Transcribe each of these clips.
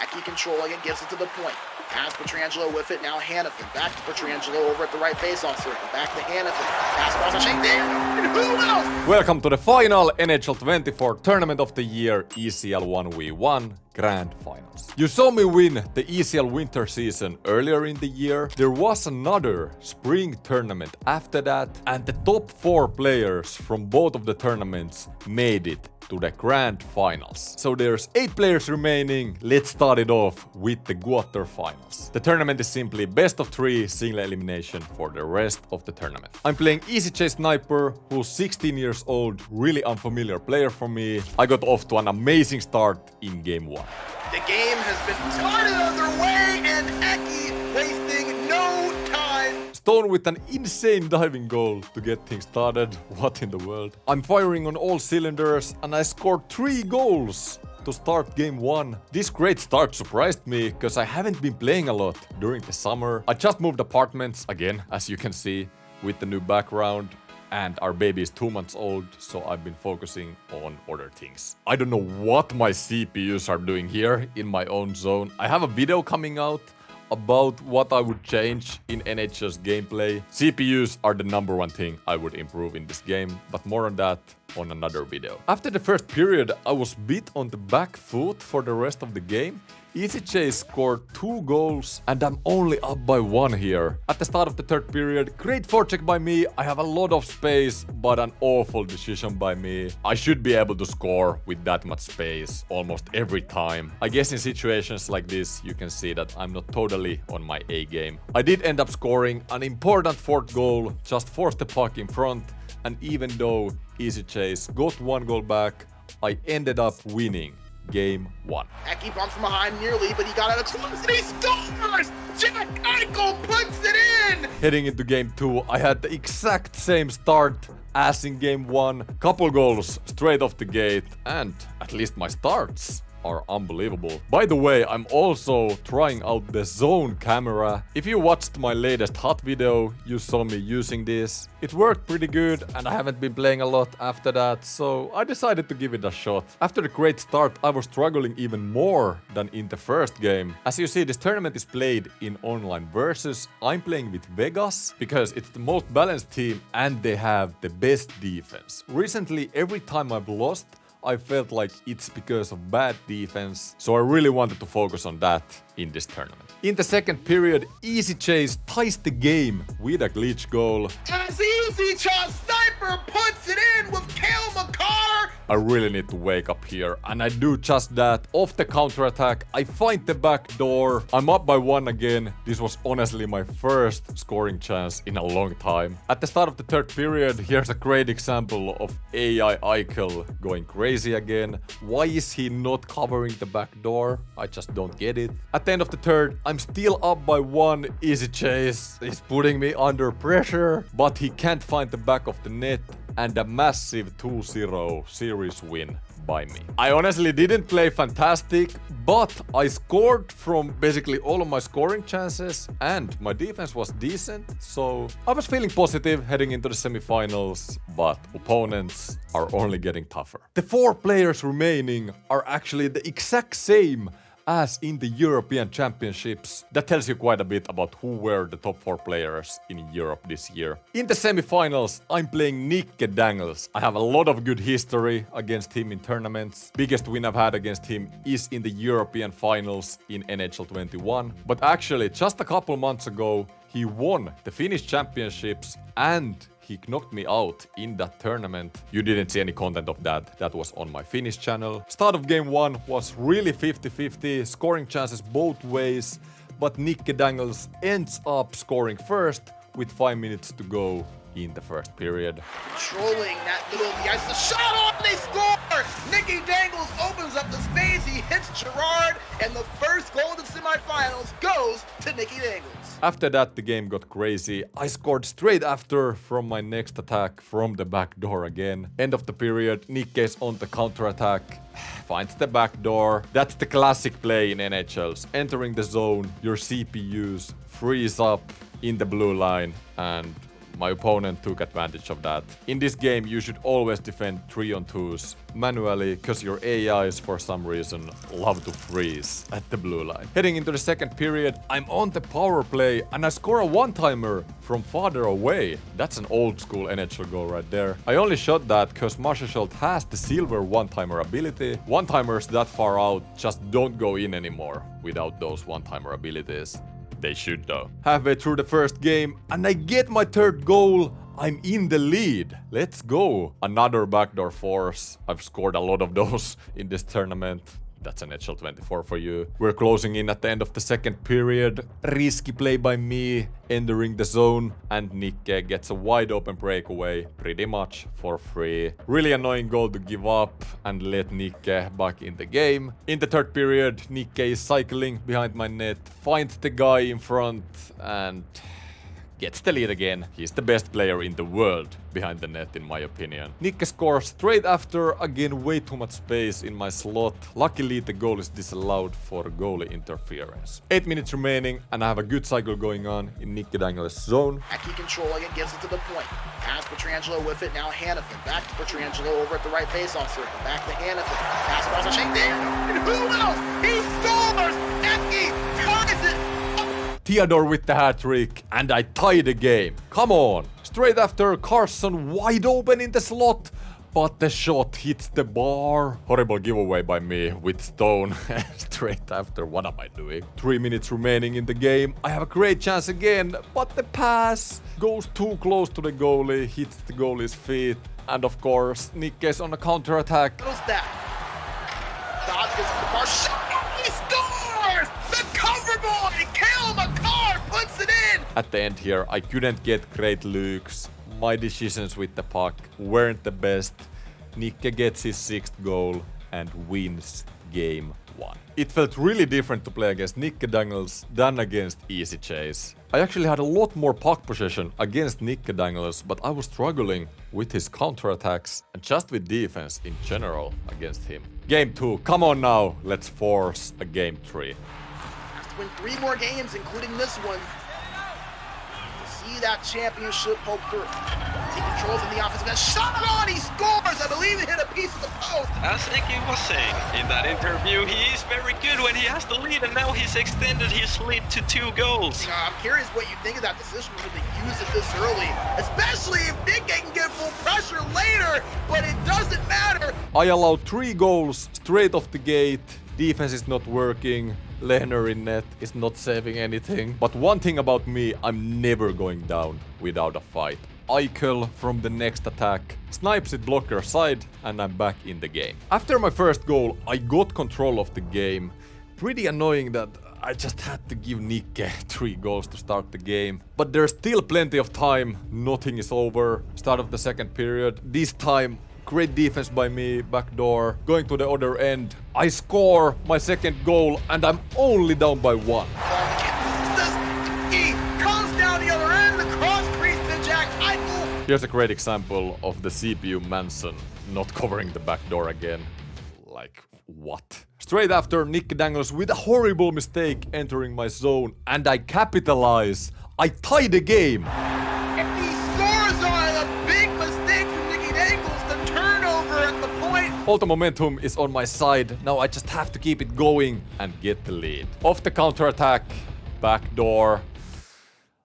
Aki controlling it, gives it to the point. Pass Petrangelo with it, now Hannafin. Back to Petrangelo over at the right face-off circle. Back to Hannafin. Pass ball's a shake there, and who else? Welcome to the final NHL 24 Tournament of the Year ECL 1v1 Grand Finals. You saw me win the ECL winter season earlier in the year. There was another spring tournament after that, and the top 4 players from both of the tournaments made it to the Grand Finals. So there's 8 players remaining. Let's start it off with the Quarterfinals. The tournament is simply best of 3 single elimination for the rest of the tournament. I'm playing EasyJ Sniper, who's 16 years old, really unfamiliar player for me. I got off to an amazing start in game 1. The game has been started underway, and Aki wasting no time. Stone with an insane diving goal to get things started. What in the world? I'm firing on all cylinders, and I scored 3 goals to start game 1. This great start surprised me, because I haven't been playing a lot during the summer. I just moved apartments again, as you can see, with the new background. And our baby is 2 months old, so I've been focusing on other things. I don't know what my CPUs are doing here in my own zone. I have a video coming out about what I would change in NHL's gameplay. CPUs are the #1 thing I would improve in this game, but more on that on another video. After the first period, I was bit on the back foot for the rest of the game. EasyJ scored 2 goals, and I'm only up by 1 here. At the start of the third period, great forecheck by me. I have a lot of space, but an awful decision by me. I should be able to score with that much space almost every time. I guess in situations like this, you can see that I'm not totally on my A game. I did end up scoring an important 4th goal, just forced the puck in front, and even though EasyJ got 1 goal back, I ended up winning game 1. Aki bumps from behind nearly, but he got out of close and he scores! Jack Eichel puts it in! Heading into game 2, I had the exact same start as in game 1. Couple goals straight off the gate, and at least my starts are unbelievable. By the way, I'm also trying out the zone camera. If you watched my latest hot video, you saw me using this. It worked pretty good, and I haven't been playing a lot after that, so I decided to give it a shot. After the great start, I was struggling even more than in the first game. As you see, this tournament is played in online versus. I'm playing with Vegas because it's the most balanced team and they have the best defense. Recently, every time I've lost, I felt like it's because of bad defense, so I really wanted to focus on that in this tournament. In the second period, EasyJ ties the game with a glitch goal. As EasyJ Sniper puts it in with Cale Makar! I really need to wake up here, and I do just that. Off the counterattack, I find the back door. I'm up by 1 again. This was honestly my first scoring chance in a long time. At the start of the third period, here's a great example of AI Eichel going crazy again. Why is he not covering the back door? I just don't get it. At the end of the third, I'm still up by 1. EasyJ is putting me under pressure, but he can't find the back of the net, and a massive 2-0 series win by me. I honestly didn't play fantastic, but I scored from basically all of my scoring chances, and my defense was decent, so I was feeling positive heading into the semifinals, but opponents are only getting tougher. The 4 players remaining are actually the exact same as in the European Championships. That tells you quite a bit about who were the top 4 players in Europe this year. In the semifinals, I'm playing Nick Dangles. I have a lot of good history against him in tournaments. Biggest win I've had against him is in the European finals in NHL 21. But actually, just a couple months ago, he won the Finnish Championships and he knocked me out in that tournament. You didn't see any content of that. That was on my Finnish channel. Start of game 1 was really 50-50, scoring chances both ways, but Nick Dangles ends up scoring first with 5 minutes to go in the first period. Controlling that middle of the ice, the shot on, they score! Nicky Dangles opens up the space, he hits Gerard, and the first goal of the semifinals goes to Nicky Dangles. After that, the game got crazy. I scored straight after from my next attack from the back door again. End of the period, Nick's on the counterattack, finds the back door. That's the classic play in NHLs. Entering the zone, your CPUs freeze up in the blue line, and My opponent took advantage of that. In this game, you should always defend 3-on-2s manually, cause your AIs for some reason love to freeze at the blue line. Heading into the second period, I'm on the power play and I score a one-timer from farther away. That's an old school NHL goal right there. I only shot that cause Marshall has the silver one-timer ability. One-timers that far out just don't go in anymore without those one-timer abilities. They should though. Halfway through the first game and I get my third goal. I'm in the lead. Let's go. Another backdoor force. I've scored a lot of those in this tournament. That's an NHL 24 for you. We're closing in at the end of the second period. Risky play by me, entering the zone, and Nikke gets a wide open breakaway, pretty much for free. Really annoying goal to give up and let Nikke back in the game. In the third period, Nikke is cycling behind my net, finds the guy in front, and gets the lead again. He's the best player in the world behind the net in my opinion. Nikke scores straight after, again way too much space in my slot. Luckily the goal is disallowed for goalie interference. 8 minutes remaining and I have a good cycle going on in Nikke Dangler's zone. Aki controlling it, gives it to the point. Pass Petrangelo with it, now Hannafin. Back to Petrangelo over at the right face-off circle. Back to Hannafin. Pass across the shake there. And who else? He scores! Aki ties it! Theodore with the hat-trick, and I tie the game. Come on! Straight after, Carson wide open in the slot, but the shot hits the bar. Horrible giveaway by me with Stone. Straight after, what am I doing? 3 minutes remaining in the game. I have a great chance again, but the pass goes too close to the goalie, hits the goalie's feet, and of course, Nikke's on a counter-attack. Who's that? Dodge gets the car shot. He scores! The cover boy! Kale McCarr puts it in! At the end here, I couldn't get great looks. My decisions with the puck weren't the best. Nikke gets his 6th goal and wins game 1. It felt really different to play against Nikke Dangles than against Easy Chase. I actually had a lot more puck possession against Nikke Dangles, but I was struggling with his counterattacks and just with defense in general against him. Game 2, come on now, let's force a game 3. Has to win 3 more games, including this one. See that championship hope through. He controls in the offensive end. Shot on! He scores! I believe he hit a piece of the post. As Nicky was saying in that interview, he is very good when he has the lead, and now he's extended his lead to 2 goals. I'm curious what you think of that decision when they use it this early, especially if Nikke can get full pressure later, but it doesn't matter. I allowed 3 goals straight off the gate. Defense is not working. Lehner in net is not saving anything. But one thing about me, I'm never going down without a fight. Eichel from the next attack snipes it blocker side and I'm back in the game. After my first goal, I got control of the game. Pretty annoying that I just had to give Nikke 3 goals to start the game. But there's still plenty of time. Nothing is over. Start of the second period. This time, great defense by me, backdoor, going to the other end. I score my 2nd goal and I'm only down by 1. He comes down the other end, the cross crease to Jack Eichel. Here's a great example of the CPU Manson not covering the backdoor again. Like, what? Straight after, Nikke Dangles with a horrible mistake entering my zone and I capitalize. I tie the game. And he scores on a big mistake from Nicky Dangles, the turnover at the point. All the momentum is on my side. Now I just have to keep it going and get the lead. Off the counter-attack, backdoor.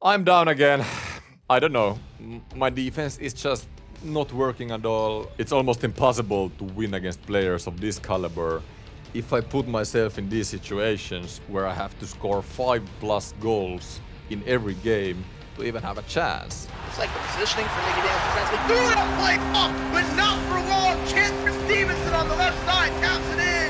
I'm down again. I don't know. My defense is just not working at all. It's almost impossible to win against players of this caliber if I put myself in these situations where I have to score 5+ goals in every game to even have a chance. It's like the positioning for Nicky Dangles defensively. Threw it up, play off, but not for long. Kent Stevenson on the left side taps it in.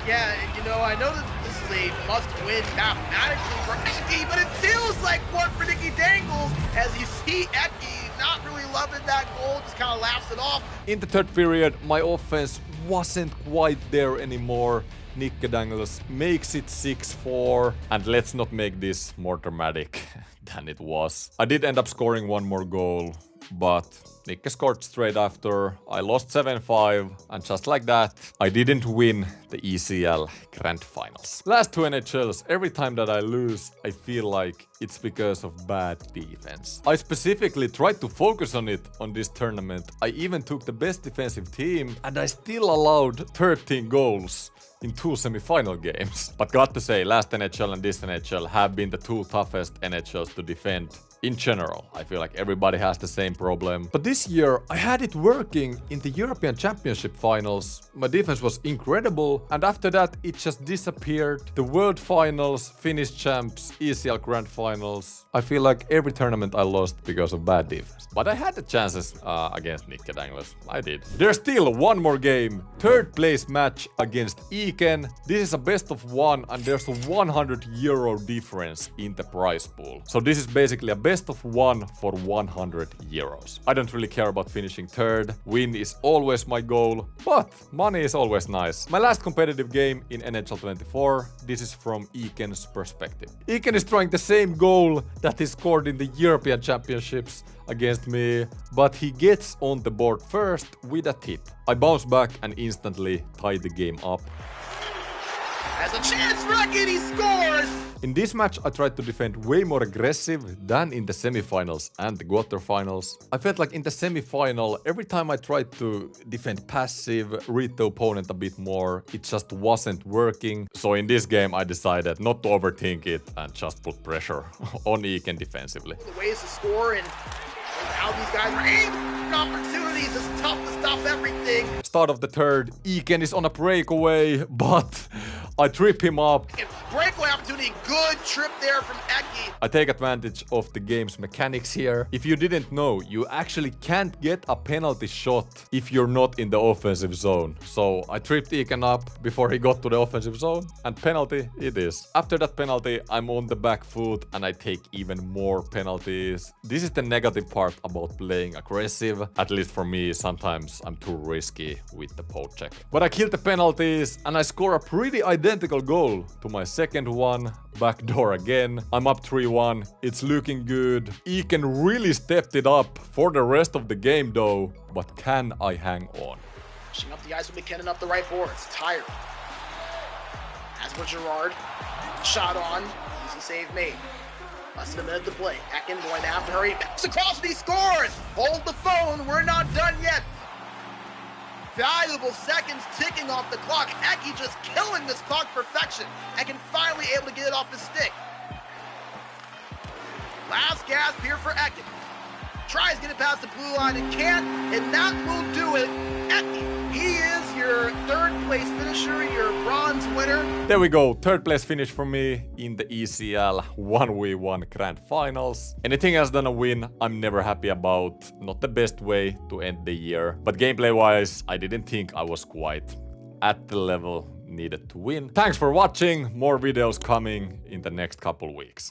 Yeah, you know, I know that this is a must-win mathematically for Eki, but it feels like one for Nicky Dangles as you see Eki not really loving that goal, just kind of laughs it off. In the third period, my offense wasn't quite there anymore. Nikke Dangles makes it 6-4, and let's not make this more dramatic than it was. I did end up scoring 1 more goal. but Nikke scored straight after. I lost 7-5, and just like that, I didn't win the ECL Grand Finals. Last two NHLs, every time that I lose, I feel like it's because of bad defense. I specifically tried to focus on it on this tournament. I even took the best defensive team, and I still allowed 13 goals in 2 semi-final games. But got to say, last NHL and this NHL have been the 2 toughest NHLs to defend. In general, I feel like everybody has the same problem. But this year, I had it working in the European Championship finals. My defense was incredible, and after that, it just disappeared. The World Finals, Finnish champs, ECL Grand Finals. I feel like every tournament I lost because of bad defense. But I had the chances against Nikke Danglers. I did. There's still one more game. 3rd place match against Iken. This is a best of 1, and there's a €100 difference in the prize pool. So this is basically a best of 1 for €100. I don't really care about finishing 3rd. Win is always my goal, but money is always nice. My last competitive game in NHL 24, this is from Iken's perspective. Iken is trying the same goal that he scored in the European Championships against me, but he gets on the board first with a tip. I bounce back and instantly tie the game up. Has a chance for Eki, he scores! In this match, I tried to defend way more aggressive than in the semifinals and the quarterfinals. I felt like in the semifinal, every time I tried to defend passive, read the opponent a bit more, it just wasn't working. So in this game, I decided not to overthink it and just put pressure on Iken defensively. The ways to score and how these guys are aiming for opportunities. It's tough to stop everything. Start of the 3rd, Iken is on a breakaway, but I trip him up. Breakaway opportunity, good trip there from Eki. I take advantage of the game's mechanics here. If you didn't know, you actually can't get a penalty shot if you're not in the offensive zone. So I tripped Iken up before he got to the offensive zone, and penalty it is. After that penalty, I'm on the back foot and I take even more penalties. This is the negative part about playing aggressive. At least for me, sometimes I'm too risky with the poke check. But I kill the penalties and I score a pretty identical goal to my second one. Backdoor again. I'm up 3-1. It's looking good. Iken really stepped it up for the rest of the game though. But can I hang on? Pushing up the ice with McKinnon up the right boards. Tired. As for Gerard. Shot on. Easy save made. Less than a minute to play. Ekin going after her. He pops across and he scores! Hold the phone. We're not done yet. Valuable seconds ticking off the clock. Eki just killing this clock perfection. Ekin finally able to get it off his stick. Last gasp here for Ekin. Tries to get it past the blue line and can't, and that will do it. Eki, he is your 3rd place finisher, your bronze winner. There we go, 3rd place finish for me in the ECL 1v1 Grand Finals. Anything else than a win, I'm never happy about. Not the best way to end the year. But gameplay wise, I didn't think I was quite at the level needed to win. Thanks for watching, more videos coming in the next couple weeks.